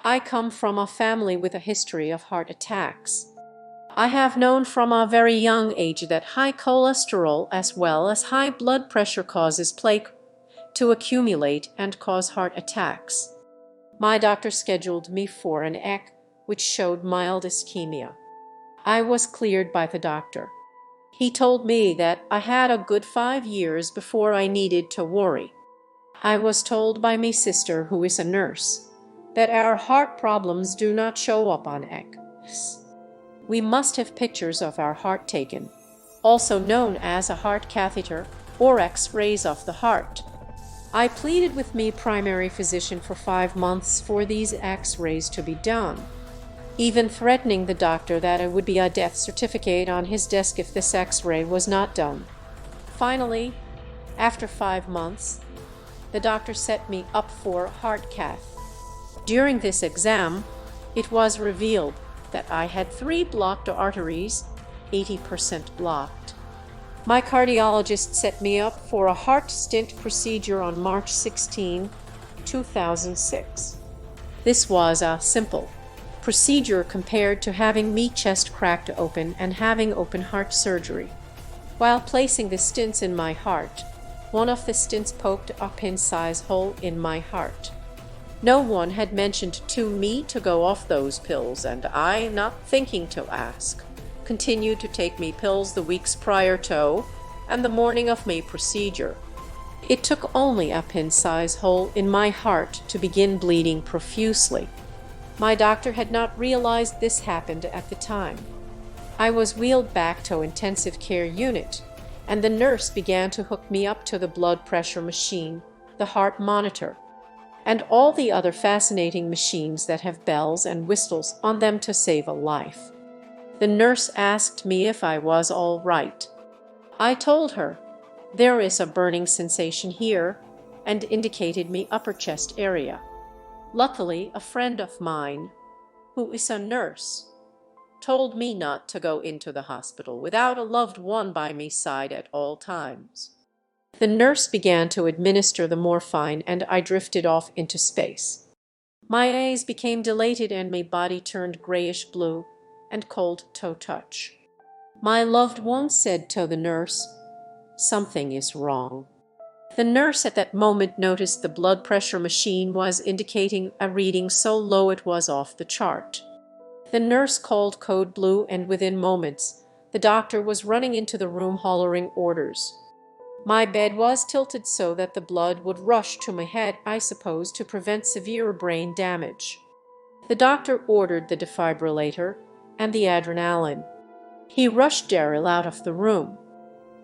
I come from a family with a history of heart attacks. I have known from a very young age that high cholesterol as well as high blood pressure causes plaque to accumulate and cause heart attacks. My doctor scheduled me for an echo, which showed mild ischemia. I was cleared by the doctor. He told me that I had a good 5 years before I needed to worry. I was told by my sister, who is a nurse, that our heart problems do not show up on echoes. We must have pictures of our heart taken, also known as a heart catheter or X-rays of the heart. I pleaded with my primary physician for 5 months for these X-rays to be done, even threatening the doctor that it would be a death certificate on his desk if this X-ray was not done. Finally, after 5 months, the doctor set me up for a heart cath. During this exam, it was revealed that I had 3 blocked arteries, 80% blocked. My cardiologist set me up for a heart stent procedure on March 16, 2006. This was a simple procedure compared to having me chest cracked open and having open heart surgery. While placing the stents in my heart, one of the stents poked a pin-size hole in my heart. No one had mentioned to me to go off those pills, and I, not thinking to ask, continued to take me pills the weeks prior to and the morning of my procedure. It took only a pin-size hole in my heart to begin bleeding profusely. My doctor had not realized this happened at the time. I was wheeled back to intensive care unit, and the nurse began to hook me up to the blood pressure machine, the heart monitor, and all the other fascinating machines that have bells and whistles on them to save a life. The nurse asked me if I was all right. I told her, "There is a burning sensation here," and indicated me upper chest area. Luckily, a friend of mine, who is a nurse, told me not to go into the hospital without a loved one by my side at all times. The nurse began to administer the morphine, and I drifted off into space. My eyes became dilated and my body turned grayish-blue and cold to touch. My loved one said to the nurse, "Something is wrong." The nurse at that moment noticed the blood pressure machine was indicating a reading so low it was off the chart. The nurse called code blue, and within moments, the doctor was running into the room hollering orders. My bed was tilted so that the blood would rush to my head, I suppose to prevent severe brain damage. The doctor ordered the defibrillator and the adrenaline. He rushed Daryl out of the room.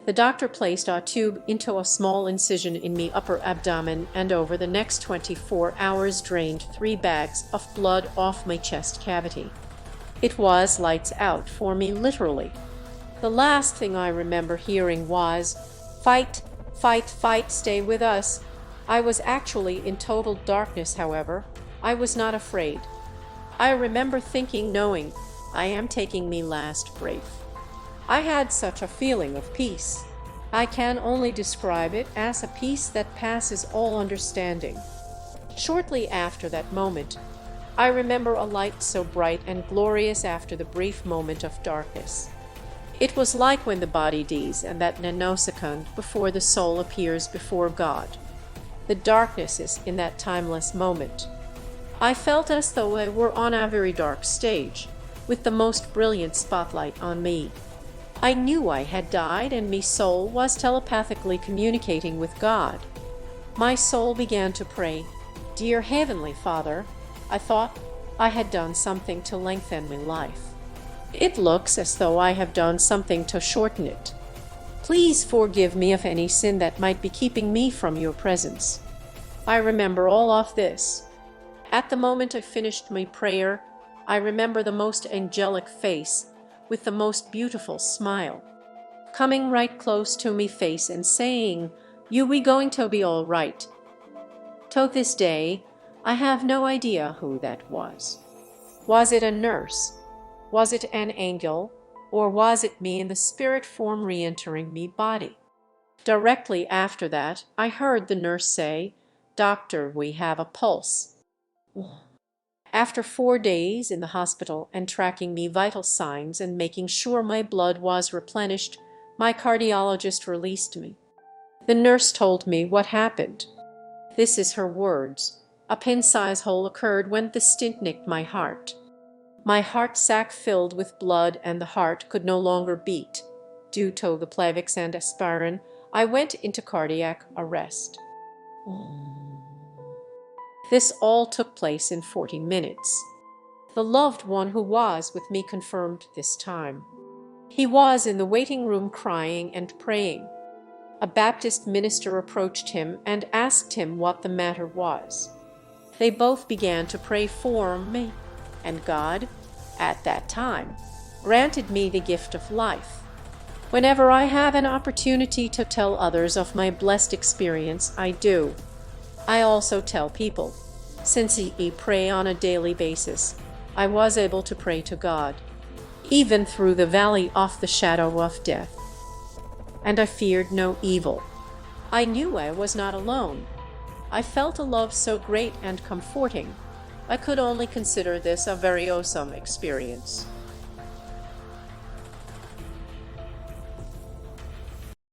The doctor placed a tube into a small incision in my upper abdomen, and over the next 24 hours drained 3 bags of blood off my chest cavity. It was lights out for me, literally. The last thing I remember hearing was, "Fight, fight, fight, stay with us." I was actually in total darkness, however. I was not afraid. I remember thinking, knowing, I am taking me last breath. I had such a feeling of peace. I can only describe it as a peace that passes all understanding. Shortly after that moment, I remember a light so bright and glorious after the brief moment of darkness. It was like when the body dies and that nanosecond before the soul appears before God. The darkness is in that timeless moment. I felt as though I were on a very dark stage, with the most brilliant spotlight on me. I knew I had died, and my soul was telepathically communicating with God. My soul began to pray, "Dear Heavenly Father," I thought, "I had done something to lengthen my life. It looks as though I have done something to shorten it. Please forgive me of any sin that might be keeping me from your presence." I remember all of this. At the moment I finished my prayer, I remember the most angelic face with the most beautiful smile coming right close to me face and saying, "You we going to be all right." To this day, I have no idea who that was. Was it a nurse? Was it an angel? Or was it me in the spirit form re-entering me body? Directly after that, I heard the nurse say, "Doctor, we have a pulse." After 4 days in the hospital and tracking me vital signs and making sure my blood was replenished, my cardiologist released me. The nurse told me what happened. This is her words. A pin-size hole occurred when the stent nicked my heart. My heart sac filled with blood and the heart could no longer beat. Due to the Plavix and aspirin, I went into cardiac arrest. This all took place in 40 minutes. The loved one who was with me confirmed this time. He was in the waiting room crying and praying. A Baptist minister approached him and asked him what the matter was. They both began to pray for me, and God, at that time, granted me the gift of life. Whenever I have an opportunity to tell others of my blessed experience, I do. I also tell people, since I pray on a daily basis, I was able to pray to God, even through the valley of the shadow of death. And I feared no evil. I knew I was not alone. I felt a love so great and comforting, I could only consider this a very awesome experience.